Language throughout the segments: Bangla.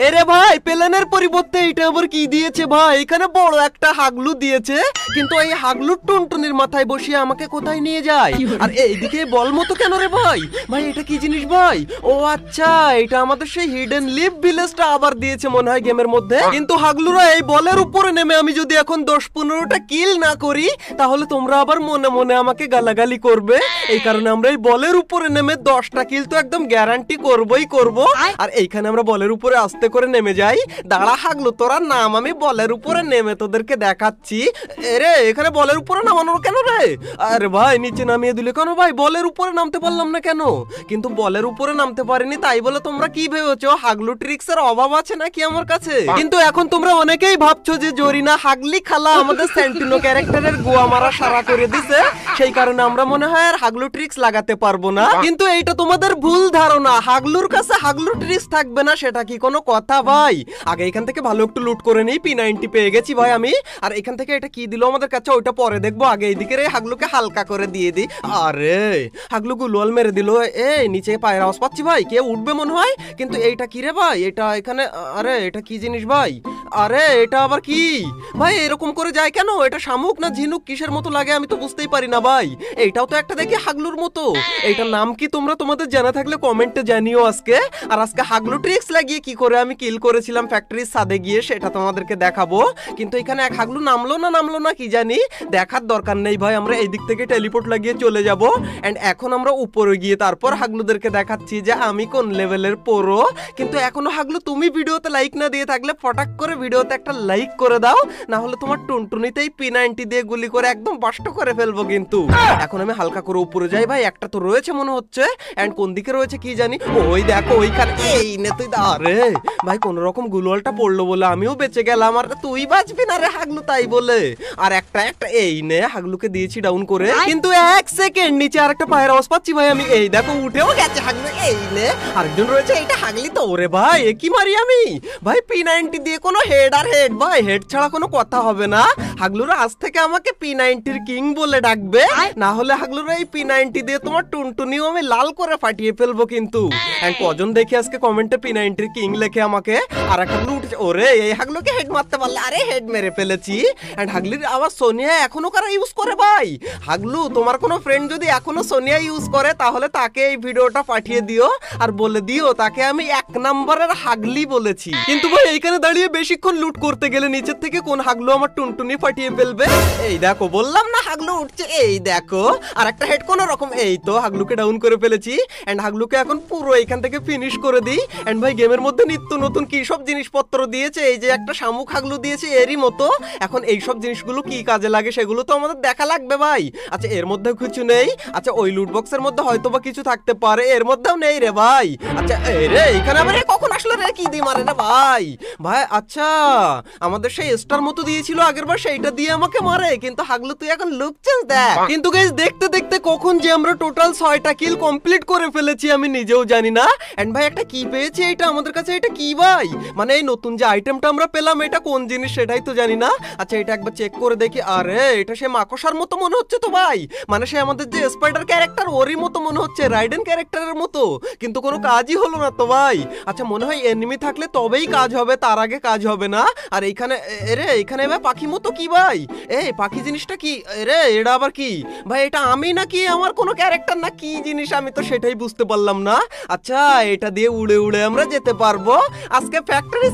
এরে ভাই প্লেনের পরিবর্তে এটা আবার কি দিয়েছে ভাই? এখানে বড় একটা হাগলু দিয়েছে, কিন্তু এই হাগলুর টুনটুনির মাথায় বসিয়ে আমাকে কোথায় নিয়ে যায়? আর এইদিকে বল মতো কেন রে ভাই? ভাই এটা কি জিনিস ভাই? ও আচ্ছা, এটা আমাদের সেই হিডেন লিভ ভিলেজটা আবার দিয়েছে মনে হয় গেমের মধ্যে। কিন্তু হাগলুরা এই বলের উপরে নেমে আমি যদি এখন 10-15টা কিল না করি, তাহলে তোমরা আবার মনে মনে আমাকে গালাগালি করবে। এই কারণে আমরা এই বলের উপরে নেমে 10টা কিল তো একদম গ্যারান্টি করবই করব। আর এইখানে আমরা বলের উপরে আস্তে করে নেমে যাই। দাঁড়া হাগলু, তোরা নাম, আমি বলের উপরে নেমে তোদেরকে দেখাচ্ছি। এরে এখানে বলের উপরে নামানোর কেন রে? আরে ভাই নিচে নামিয়ে দিলে কেন ভাই? বলের উপরে নামতে পারলাম না কেন? কিন্তু বলের উপরে নামতে পারিনি তাই বলে তোমরা কি ভেবেছো হাগলু ট্রিক্স এর অভাব আছে নাকি আমার কাছে? কিন্তু এখন তোমরা অনেকেই ভাবছো যে জরিনা হাগলি খালা আমাদের সেন্টিনো ক্যারেক্টারের গোয়া মারা সারা করে দিছে, সেই কারণে আমরা মনে হয় আর হাগলু ট্রিক্স লাগাতে পারবো না। কিন্তু এইটা তোমাদের ভুল ধারণা। হাগলুর কাছে হাগলু ট্রিক্স থাকবে না সেটা কি কোনো কথা ভাই? আগে এখান থেকে ভালো একটু লুট করে নেই। P90 পেয়ে গেছি ভাই আমি। আর এখান থেকে এটা কি দিল আমাদের কাছে ওইটা পরে দেখবো, আগে এইদিকে রে হাগলুকে হালকা করে দিয়ে দিই। আরে হাগলু গুলোয়াল মেরে দিল। এই নিচে পায়ের আওয়াজ পাচ্ছি ভাই, কেউ উঠবে মনে হয়। কিন্তু এইটা কি রে ভাই? এটা এখানে, আরে এটা কি জিনিস ভাই? আরে এটা আবার কি ভাই? এরকম করে যায় কেন? এটা শামুক না ঝিনুক কিসের মতো লাগে আমি তো বুঝতেই পারি না ভাই। এইটাও তো একটা দেখি হাগলুর মতো। এইটার নাম কি তোমরা তোমাদের জানা থাকলে কমেন্টে জানিও আজকে। আর আজকে হাগলু ট্রিক্স লাগিয়ে কি করে আমি কিল করেছিলাম ফ্যাক্টরির ছাদে গিয়ে সেটা তোমাদেরকে দেখাবো। কিন্তু এখানে এক হাগলু নামলো না কি জানি, দেখার দরকার নেই ভাই। আমরা এই দিক থেকে টেলিপোর্ট লাগিয়ে চলে যাব। এন্ড এখন আমরা উপরে গিয়ে তারপর হাগলুদেরকে দেখাচ্ছি যে আমি কোন লেভেলের প্রো। কিন্তু এখনো হাগলু তুমি ভিডিওতে লাইক না দিয়ে থাকলে ফটাক করে ভিডিওতে একটা লাইক করে দাও, না হলে তোমার টুনটুনিতেই P90 দিয়ে গুলি করে একদম বাস্ট করে ফেলবো। কিন্তু এখন আমি হালকা করে উপরে যাই ভাই। একটা তো রয়েছে মনে হচ্ছে, এন্ড কোন দিকে রয়েছে কি জানি। ওই দেখো ওইখানে। এই নে তুই। আরে ভাই কোন রকম গুলোয়ালটা পড়লো বলে আমিও বেঁচে গেলাম, আর তুই বাঁচবি না রে হাগলু তাই বলে। আর একটা এই নে হাগলুকে দিয়েছি ডাউন করে। কিন্তু এক সেকেন্ড নিচে আর একটা পায়ের আওয়াজ পাচ্ছি ভাই আমি। এই দেখো উঠেও গেছে হাগলু। এই নে আরেকজন রয়েছে। এইটা হাগলি তো। ওরে ভাই এ কি মারি আমি ভাই? P90 দিয়ে কোনো হেড আর হেড ভাই, হেড ছাড়া কোনো কথা হবে না। হাগলুরা আজ থেকে আমাকে P90 কিং বলে ডাকবে, না হলে হাগলুরা এই P90 দিয়ে তোমার টুনটুনিও আমি লাল করে ফাটিয়ে ফেলবো। কিন্তু কজন দেখি আজকে কমেন্টে P90 কিং লেখে আমাকে। আর এক হাগলু উঠেছে। ওরে এই হাগলুকে হেড মারতে পারলে। আরে হেড মেরে ফেলেছি। এন্ড হাগলির আবার সোনিয়া এখনো কারা ইউজ করে ভাই? হাগলু তোমার কোনো ফ্রেন্ড যদি এখনো সোনিয়া ইউজ করে তাহলে তাকে এই ভিডিওটা পাঠিয়ে দিও আর বলে দিও তাকে আমি 1 নম্বরের হাগলি বলেছি। কিন্তু ভাই এইখানে দাঁড়িয়ে বেশিক্ষণ লুট করতে গেলে নিচের থেকে কোন হাগলু আমার টুনটুনি ফাটিয়ে ফেলবে। এই দেখো বললাম না হাগলু উঠছে। এই দেখো আর একটা হেড কোন রকম। এই তো হাগলুকে ডাউন করে ফেলেছি। এন্ড হাগলুকে এখন পুরো এখান থেকে ফিনিশ করে দিই। এন্ড ভাই গেমের মধ্যে নিত্য নতুন কি সব জিনিসপত্র দিয়েছে। এই যে একটা শামুক হাগলু দিয়েছে এরই মতো। এখন এই সব জিনিসগুলো কি কাজে লাগে সেগুলো তো আমাদের দেখা লাগবে ভাই। আচ্ছা এর মধ্যে কিছু নেই। আচ্ছা ওই লুট বক্সের মধ্যে হয়তো বা কিছু থাকতে পারে, এর মধ্যেও নেই রে ভাই। আচ্ছা এই রে এখানে আবার কখন আসলো রে? কি দি মারে রে ভাই? ভাই আচ্ছা আমাদের সেই স্টার মতো দিয়েছিল আগেরবার, সেইটা দিয়ে আমাকে মারে। কিন্তু হাগলু তুই এখন লুক চেঞ্জ দেখ। কিন্তু গাইস দেখতে দেখতে কখন যে আমরা টোটাল 6টা কিল কমপ্লিট করে ফেলেছি আমি নিজেও জানি না। এন্ড ভাই একটা কি পেয়েছি এটা আমাদের কাছে। এটা কি ভাই? মানে এই নতুন যে আইটেমটা আমরা পেলাম এটা কোন জিনিস সেটাই তো জানি না। আচ্ছা এটা একবার চেক করে দেখি। আরে এটা সে মাকড়সার মতো মনে হচ্ছে তো ভাই। মানে সে আমাদের যে স্পাইডার ক্যারেক্টার ওরই মতো মনে হচ্ছে, রাইডেন ক্যারেক্টারের মতো। কিন্তু কোনো কাজই হলো না তো ভাই। আচ্ছা মনে হয় এনিমি থাকলে তবেই কাজ হবে, তার আগে কাজ হবে না। আর এইখানে এরে এইখানে ভাই পাখি মতো কি ভাই? এই পাখি জিনিসটা কি রে? এটা আবার কি ভাই? এটা আমি নাকি আমার কোনো ক্যারেক্টার না কি জিনিস আমি তো সেটাই বুঝতে পারলাম না। আচ্ছা এটা দিয়ে উড়ে উড়ে আমরা যেতে পারবো আজকে ফ্যাক্টরি।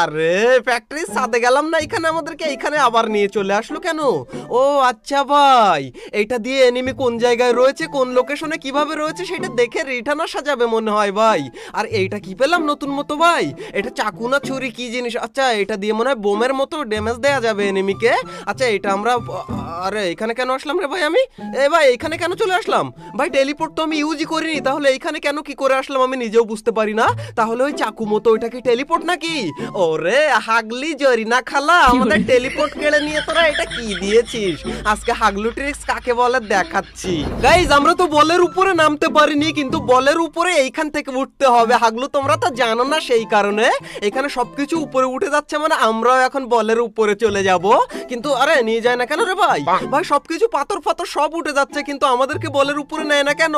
আরে ফ্যাক্টরির ছাদে গেলাম না এখানে, আমাদেরকে এইখানে আবার নিয়ে চলে আসলো কেন? ও আচ্ছা ভাই এইটা দিয়ে এনিমি কোন জায়গায় রয়েছে, কোন লোকেশনে কিভাবে রয়েছে সেটা দেখে রিটার্ন আসা যাবে মনে হয় ভাই। আর এইটা কি পেলাম নতুন মতো ভাই? এটা চাকু না ছুরি কি জিনিস? আচ্ছা এটা দিয়ে মনে হয় বোমের মতো ড্যামেজ দেয়া যাবে এনিমিকে। আচ্ছা এটা আমরা, আরে এখানে কেন আসলাম রে ভাই আমি? এ ভাই এখানে কেন চলে আসলাম ভাই? টেলিপোর্ট তো আমি ইউজই করিনি, তাহলে এইখানে কেন কি করে আসলাম আমি নিজেও বুঝতে পারি না। তাহলে ওই চাকু মতো ওইটা কি টেলিপোর্ট নাকি? ওরে হাগলি জরিনা খালা আমাদের টেলিপোর্ট কেড়ে নিয়ে তোরা এটা কি দিয়েছিস? আজকে হাগলু ট্রিক্স কাকে বলে দেখাচ্ছি। গাইজ আমরা তো বলের উপরে নামতে পারিনি, কিন্তু বলের উপরে এইখান থেকে উঠতে হবে। হাগলু তোমরা তো জানো না, সেই কারণে এখানে সবকিছু উপরে উঠে যাচ্ছে, মানে আমরাও এখন বলের উপরে চলে যাব। কিন্তু আরে নিয়ে যায় না কেন রে ভাই? ভাই সবকিছু পাথর ফাথর সব উঠে যাচ্ছে, কিন্তু আমাদেরকে বলের উপরে নেয় না কেন?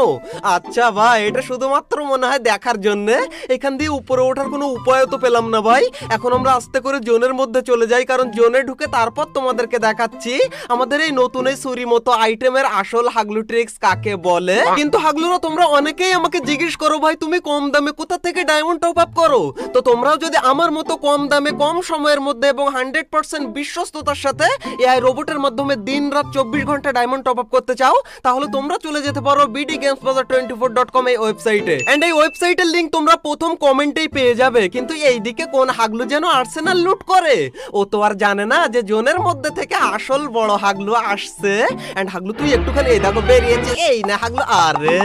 আচ্ছা ভাই, এটা শুধুমাত্র মনে হয় দেখার জন্য। এখান দিয়ে উপরে ওঠার কোনো উপায় তো পেলাম না ভাই। এখন আমরা আস্তে করে জোনের মধ্যে চলে যাই, কারণ জোনে ঢুকে তারপর তোমাদেরকে দেখাচ্ছি আমাদের এই নতুন এই ছুরি মতো আইটেমের আসল হাগলু ট্রিক্স কাকে বলে। কিন্তু হাগলুরা তোমরা অনেকেই আমাকে জিজ্ঞেস করো ভাই তুমি কম দামে কোথা থেকে ডায়মন্ড টপ আপ করো। তো তোমরাও যদি আমার মতো কম দামে কম সময়ের মধ্যে এবং 100% বিশ্বস্ততার সাথে এআই রোবটের মাধ্যমে দিন রাত 24 ঘন্টা ডায়মন্ড টপ আপ করতে চাও, তাহলে তোমরা চলে যেতে পারো bdgamesbazaar24.com এই ওয়েবসাইটে। এন্ড এই ওয়েবসাইটের লিংক তোমরা প্রথম কমেন্টেই পেয়ে যাবে। কিন্তু এইদিকে কোন হাগলু যেন আর্সেনাল লুট করে, ও তো আর জানে না যে জোনের মধ্যে থেকে আসল বড় হাগলু আসছে। এন্ড হাগলু তুই একটুখানি এই দেখো বেরিয়েছে, এই না হাগলু। আরে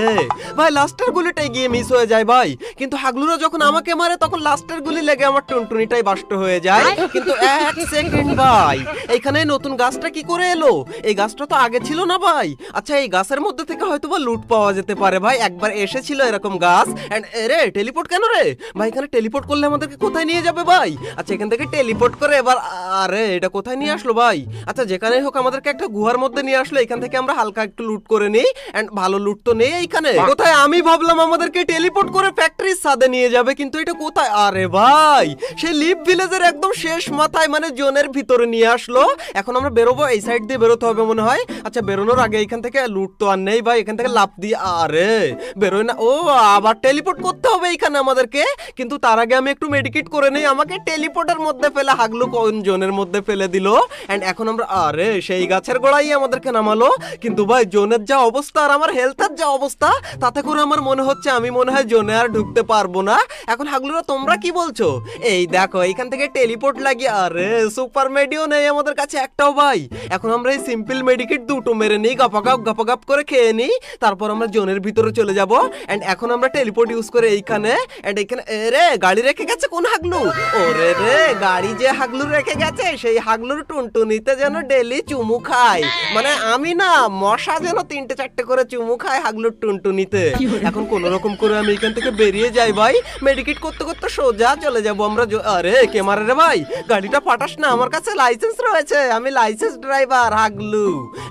ভাই লাস্টের গুলিটাই গিয়ে মিস হয়ে যায় ভাই। কিন্তু হাগলুরা যখন আমাকে মারে তখন লাস্টের গুলি লেগে আমার টুনটুনিটাই বাস্ট হয়ে যায়। কিন্তু এক সেকেন্ড ভাই, এইখানে নতুন গাছটা কি করে এলো? এই গাছটা তো আগে ছিল না ভাই। আচ্ছা এই গাছের মধ্যে থেকে হয়তো বা লুট পাওয়া যেতে পারে ভাই। একবার এসেছিল এরকম গাছ। এন্ড রে টেলিপোর্ট কেন রে ভাই? এখানে টেলিপোর্ট করলে আমাদেরকে কোথায় নিয়ে যাবে ভাই? আচ্ছা এখান থেকে টেলিপোর্ট করে এবার, আরে এটা কোথায় নিয়ে আসলো ভাই? আচ্ছা যেখানেই হোক আমাদেরকে একটা গুহার মধ্যে নিয়ে আসলো। এখান থেকে আমরা হালকা একটু লুট করে নিই। এন্ড ভালো লুট তো নেই এইখানে কোথায়। আমি ভাবলাম আমাদেরকে টেলিপোর্ট করে ফ্যাক্টরির ছাদে নিয়ে যাবে, কিন্তু এটা কোথায়? আরে ভাই সেই লিভ ভিলেজের একদম শেষ মাথায়, মানে জোনের ভিতরে নিয়ে আসলো। এখন আমরা বেরোবো, এই সাইড দিয়ে বেরোতে হবে মনে হয়। আচ্ছা বেরোনোর আগে এখান থেকে লুট তো আর নেই ভাই, এখান থেকে লাফ দিয়ে আরে বেরোয় না। ও আবার টেলিপোর্ট করতে হবে এখানে আমাদেরকে। কিন্তু তার আগে আমি একটু মেডিকেট করে নেই। আমাকে টেলিপোর্টের মধ্যে ফেলে হাগলু কোন জোনের মধ্যে ফেলে দিল। এন্ড এখন আমরা আরে সেই গাছের গোড়াই আমাদেরকে নামালো। কিন্তু ভাই জোনের যা অবস্থা আর আমার হেলথের যা অবস্থা, তাতে করে আমার মনে হচ্ছে আমি মনে হয় জোনে আর ঢুকতে পারবো না। এখন হাগলুরা তোমরা কি বলছো? এই দেখো এখান থেকে টেলিপোর্ট লাগিয়ে, আরে সুপার মেডিও নেই আমাদের কাছে একটাও ভাই। এখন আমরা এই সিম্পল মেডিকেট দুটো মেরে নিই, গাপাগাপ করে খেয়ে নিই, তারপর আমরা জোনের ভিতরে চলে যাব। এন্ড এখন আমরা টেলিপোর্ট ইউজ করে এইখানে, এন্ড এখানে রে গাড়ি রেখে গেছে কোন হাগলু? ওরে রে গাড়ি যে হাগলু রেখে গেছে সেই হাগলুর টুনটুনিতে যেন ডেলি চুমু খায়। মানে আমি না মশা যেন 3-4টে করে চুমু খায় হাগলুর টুনটুনিতে। এখন কোন রকম করে আমি এখান থেকে বেরিয়ে যাই ভাই। মেডিকেট করতে করতে সোজা চলে যাব আমরা। আরে কে মারে রে ভাই? গাড়িটা ফাটাস না, আমার কাছে লাইসেন্স রয়েছে, আমি লাইসেন্স ড্রাইভার হাগলু।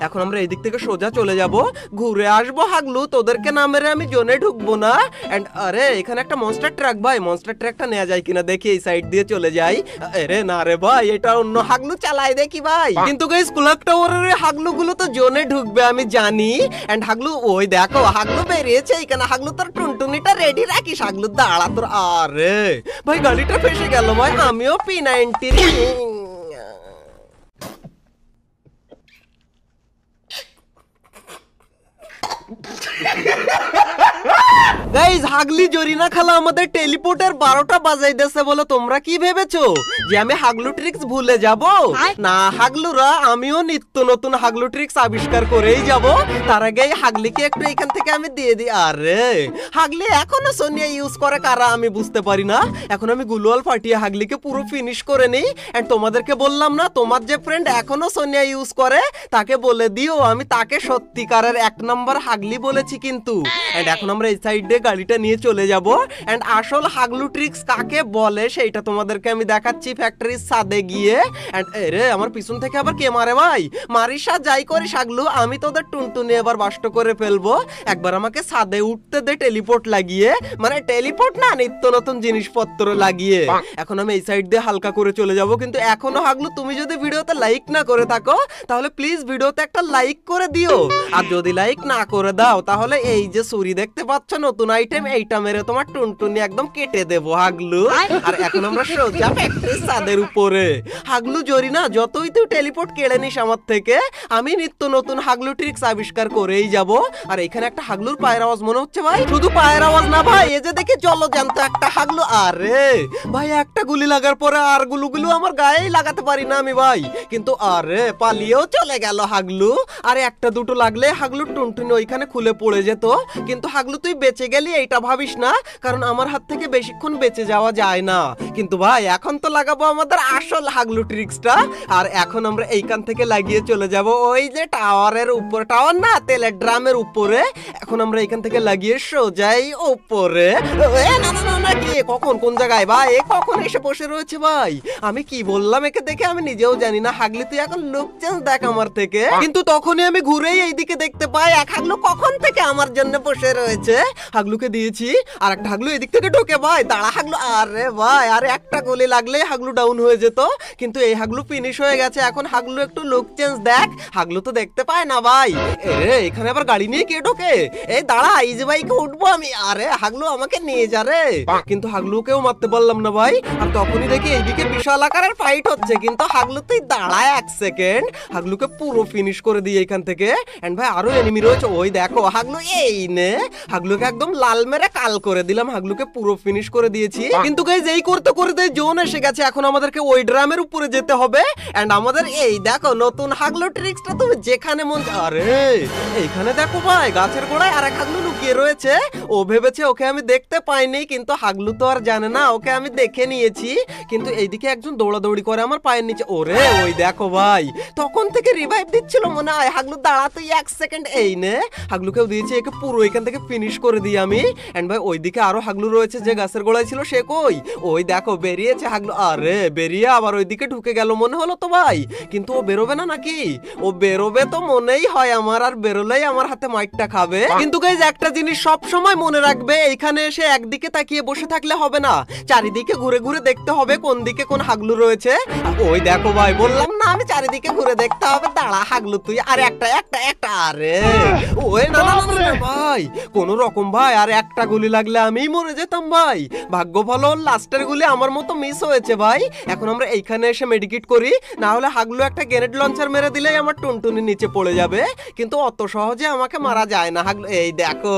এখন আমরা এদিক থেকে সোজা চলে যাব, ঘুরে আসবো হাগলু। তোদেরকে না মেরে আমি জোনে ঢুকবো না। এন্ড আরে এখানে একটা মনস্টার ট্রাক ভাই, মনস্টার ট্রাকটা নেওয়া যায় কিনা দেখি। এই সাইড দিয়ে চলে যাই। আরে না রে ভাই, এটা অন্য হাগলু চালায় দেখি ভাই। কিন্তু গাইস ক্লক টাওয়ারের হাগলু গুলো তো জোনে ঢুকবে আমি জানি। এন্ড হাগলু ওই দেখো হাগলু বেরিয়েছে এখানে। হাগলু তোর টুনটুনিটা রেডি রাখিস হাগলু, দাঁড়া তোর। আরে ভাই গাড়িটা ফেসে গেল ভাই, আমিও P90 গাইস হাগলি জরিনা খালা আমাদের টেলিপোর্টের 12টা বাজাই দিয়েছে বলে তোমরা কি ভেবেছো যে আমি হাগলু ট্রিক্স ভুলে যাব? না হাগলুরা, আমিও নিত্য নতুন হাগলু ট্রিক্স আবিষ্কার করেই যাব। তার আগে হাগলিকে একটু এখান থেকে আমি দিয়ে দিই। আরে হাগলি এখনো সোনিয়া ইউজ করে কারা আমি বুঝতে পারি না। এখন আমি গুলোয়াল ফাটিয়ে হাগলিকে পুরো ফিনিশ করে নেই। এন্ড তোমাদেরকে বললাম না তোমার যে ফ্রেন্ড এখনো সোনিয়া ইউজ করে তাকে বলে দিও আমি তাকে সত্যিকারের 1 নম্বর হাগলি বলেছি কিন্তু। এন্ড এখন আমরা এই সাইডে গাড়িটা নিয়ে চলে যাব। এন্ড আসল হাগলু ট্রিক্স কাকে বলে সেইটা তোমাদেরকে আমি দেখাচ্ছি ফ্যাক্টরির ছাদে গিয়ে। এন্ড রে আমার পিছন থেকে আবার কে মারে ভাই? মারিসা যাই করিস হাগলু, আমি তোদের টুনটুনি এবার বাষ্ট করে ফেলবো। একবার আমাকে ছাদে উঠতে দে টেলিপোর্ট লাগিয়ে, মানে টেলিপোর্ট না নিত্য নতুন জিনিসপত্র লাগিয়ে। এখন আমি এই সাইড দিয়ে হালকা করে চলে যাব। কিন্তু এখনো হাগলু তুমি যদি ভিডিওতে লাইক না করে থাকো তাহলে প্লিজ ভিডিওতে একটা লাইক করে দিও। আর যদি লাইক না করে দাও তাহলে এই যে ছুরি দেখতে পাচ্ছ নতুন আইটেম, এইটা মেরে তোমার টুনটুনি একদম কেটে দেবো হাগলু। আর এখন আমরা সোজা ফ্যাক্টরির ছাদের উপরে। হাগলু জরিনা যতই তুই টেলিপোর্ট কেড়ে নিস আমার থেকে, আমি নিত্য নতুন হাগলু ট্রিক্স আবিষ্কার করেই যাব। আর এখানে একটা হাগলুর পায়ের আওয়াজ মনে হচ্ছে ভাই। শুধু পায়ের আওয়াজ না ভাই, এই যে দেখি জলজ্যান্ত একটা হাগলু। আরে ভাই একটা গুলি লাগার পরে আর গুলো আমার গায়েই লাগাতে পারি না আমি ভাই। কিন্তু আরে পালিয়েও চলে গেল হাগলু। আরে একটা দুটো লাগলে হাগলুর টুনটুনি ওইখানে খুলে পড়ে যেত। কিন্তু হাগলু তুই বেঁচে গেলি গেলি এইটা ভাবিস না, কারণ আমার হাত থেকে বেশিক্ষণ বেঁচে যাওয়া যায় না। কিন্তু ভাই এখন তো লাগাবো আমাদের আসল হাগলু ট্রিক্সটা। আর এখন আমরা এইখান থেকে লাগিয়ে চলে যাব ওই যে টাওয়ারের উপর, টাওয়ার না তেলের ড্রামের উপরে। এখন আমরা এখান থেকে লাগিয়ে সোজাই উপরে। না না না না, কি কখন কোন জায়গায় ভাই, কখন এসে বসে রয়েছে ভাই? আমি কি বললাম একে দেখে আমি নিজেও জানি না। হাগলি তুই এখন লুক চেঞ্জ দেখ আমার থেকে। কিন্তু তখনই আমি ঘুরেই এইদিকে দেখতে পাই এক হাগলু কখন থেকে আমার জন্য বসে রয়েছে। হাগলুকে দিয়েছি, আর একটা হাগলু এদিক থেকে ঢোকে ভাই। দাঁড়া হাগলু, আরে ভাই আরে একটা গুলি লাগলে হাগলু ডাউন হয়ে যেত, কিন্তু এই হাগলু ফিনিশ হয়ে গেছে। এখন হাগলু একটু লুক চেঞ্জ দেখ। হাগলু তো দেখতে পায় না ভাই। এরে এখানে আবার গাড়ি নিয়ে কে ঢোকে? এই দাঁড়া, ইজি বাইকে উঠবো আমি। আরে হাগলু আমাকে নিয়ে যা রে। কিন্তু হাগলুকেও মারতে পারলাম না ভাই। আর তখনই দেখি এইদিকে বিশাল আকারের ফাইট হচ্ছে। কিন্তু হাগলু তুই দাঁড়ায় এক সেকেন্ড, হাগলুকে পুরো ফিনিশ করে দিয়ে এখান থেকে। এন্ড ভাই আরো এনিমি রয়েছে, ওই দেখো হাগলু এই নে। হাগলুকে একদম লাল মেরে কাল করে দিলাম, হাগলুকে পুরো ফিনিশ করে দিয়েছি। কিন্তু গাইস এই করতে করতে জোন এসে গেছে। এখন আমাদেরকে ওই ড্রামের উপরে যেতে হবে। এন্ড আমাদের এই দেখো নতুন হাগলু ট্রিক্সটা তুমি যেখানে মন। আরে এইখানে দেখো ভাই গাছের গোড়ায় আরেক হাগলু লুকিয়ে রয়েছে। ও ভেবেছে ওকে আমি দেখতে পাইনি, কিন্তু হাগলু তো আর জানে না ওকে আমি দেখে নিয়েছি। কিন্তু এইদিকে একজন দৌড়াদৌড়ি করে আমার পায়ের নিচে। ওরে ওই দেখো ভাই, তখন থেকে রিভাইভ দিচ্ছিল মনে হয়। হাগলু দাঁড়া তুই এক সেকেন্ড, এই নে। হাগলুকেও দিয়েছি, একে পুরো এখান থেকে ফিনিশ করে দিই আমি। এন্ড ভাই ওইদিকে আরো হাগলু রয়েছে, যে গাছের গোড়ায় ছিল সে কই? ওই দেখো বেরিয়েছে হাগলু। আরে বেরিয়ে আবার ওইদিকে ঢুকে গেল মনে হলো তো ভাই। কিন্তু ও বেরোবে না নাকি? ও বেরোবে তো মনেই হয় আমার, আর বেরোলেই আমার হাতে মাইটটা খাবে। কিন্তু গাইজ একটা জিনিস সব সময় মনে রাখবে, এইখানে এসে একদিকে তাকিয়ে বসে থাকলে হবে না, চারিদিকে ঘুরে ঘুরে দেখতে হবে কোন দিকে কোন হাগলু রয়েছে। ওই দেখো ভাই বললাম না আমি, চারিদিকে ঘুরে দেখতে হবে। দাঁড়া হাগলু তুই, আর একটা একটা একটা। আরে ওই না না না ভাই, কোন রকম ভাই আর একটা গুলি লাগলে আমিই মরে যেতাম ভাই। ভাগ্য ভালো লাস্টের গুলি আমার মতো মিস হয়েছে ভাই। এখন আমরা এইখানে এসে মেডিকেট করি, না হলে হাগলু একটা গ্রেনেড লঞ্চার মেরে দিলেই আমার টুনটুনি নিচে পড়ে যাবে। কিন্তু অত সহজে আমাকে মারা যায় না হাগলু। এই দেখো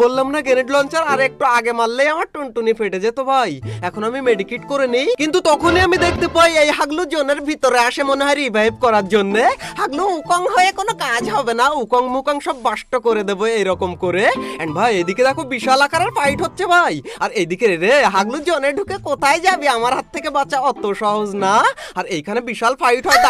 বললাম না গ্রেনেড লঞ্চার আর একটু আগে মারলেই আমার টুনটুনি ফেটে যেত ভাই। এখন আমি মেডিকেট করে নেই, কিন্তু তখনই আমি দেখতে পাই এই হাগলু জোনের ভিতরে আসে মনে হয় রিভাইভ করার জন্য। হাগলু উকং হয়ে কোনো কাজ হবে না, উকং মুকং সব বাষ্ট করে দেবো এইরকম করে। এন্ড ভাই এদিকে দেখো বিশাল আকারের ফাইট হচ্ছে ভাই। আর এইদিকে রে হাগলু জোনে ঢুকে কোথায় যাবি? আমার হাত থেকে বাঁচা অত সহজ না। আর এইখানে বিশাল ফাইট হয়।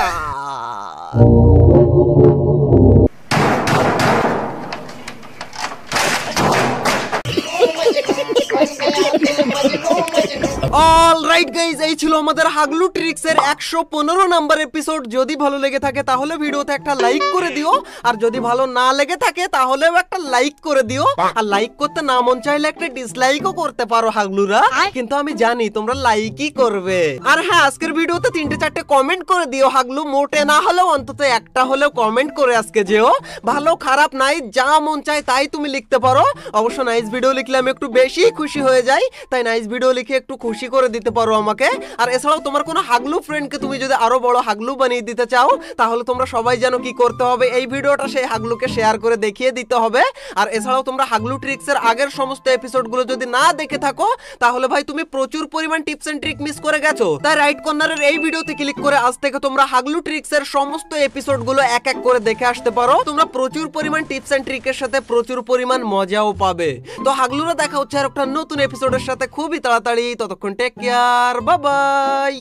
অলরাইট গাইজ, এই ছিল আমাদের হাগলু ট্রিক্স এর 115 নাম্বার এপিসোড। যদি ভালো লেগে থাকে তাহলে ভিডিওতে একটা লাইক করে দিও, আর যদি ভালো না লেগে থাকে তাহলেও একটা লাইক করে দিও। আর লাইক করতে না মন চাইলে একটা ডিসলাইকও করতে পারো হাগলুরা, কিন্তু আমি জানি তোমরা লাইকই করবে। আর হ্যাঁ, আজকের ভিডিওতে 3-4টে কমেন্ট করে দিও হাগলু, মোটে না হলেও অন্তত একটা হলেও কমেন্ট করে আজকে যেও। ভালো খারাপ নাই, যা মন চায় তাই তুমি লিখতে পারো। অবশ্য নাইস ভিডিও লিখলে আমি একটু বেশি খুশি হয়ে যাই, তাই নাইস ভিডিও লিখে একটু খুশি করে দিতে পারো আমাকে। আর এছাড়াও তোমার কোনো হাগলু ফ্রেন্ডকে তুমি যদি আরো বড় হাগলু বানিয়ে দিতে চাও, তাহলে তোমরা সবাই জানো কি করতে হবে, এই ভিডিওটা সেই হাগলুকে শেয়ার করে দেখিয়ে দিতে হবে। আর এছাড়াও তোমরা হাগলু ট্রিক্স এর আগের সমস্ত এপিসোডগুলো যদি না দেখে থাকো, তাহলে ভাই তুমি প্রচুর পরিমাণ টিপস এন্ড ট্রিক মিস করে গেছো। তাই রাইট কর্নারের এই ভিডিওতে ক্লিক করে আজ থেকে তোমরা হাগলু ট্রিক্স এর সমস্ত এপিসোডগুলো এক এক করে দেখে আসতে পারো। তোমরা প্রচুর পরিমাণ টিপস এন্ড ট্রিকের সাথে প্রচুর পরিমাণ মজাও পাবে। তো হাগলুরা দেখা হচ্ছে আর একটা নতুন এপিসোডের সাথে খুবই তাড়াতাড়ি। ততক্ষণ টেক কেয়ার, বাই বাই।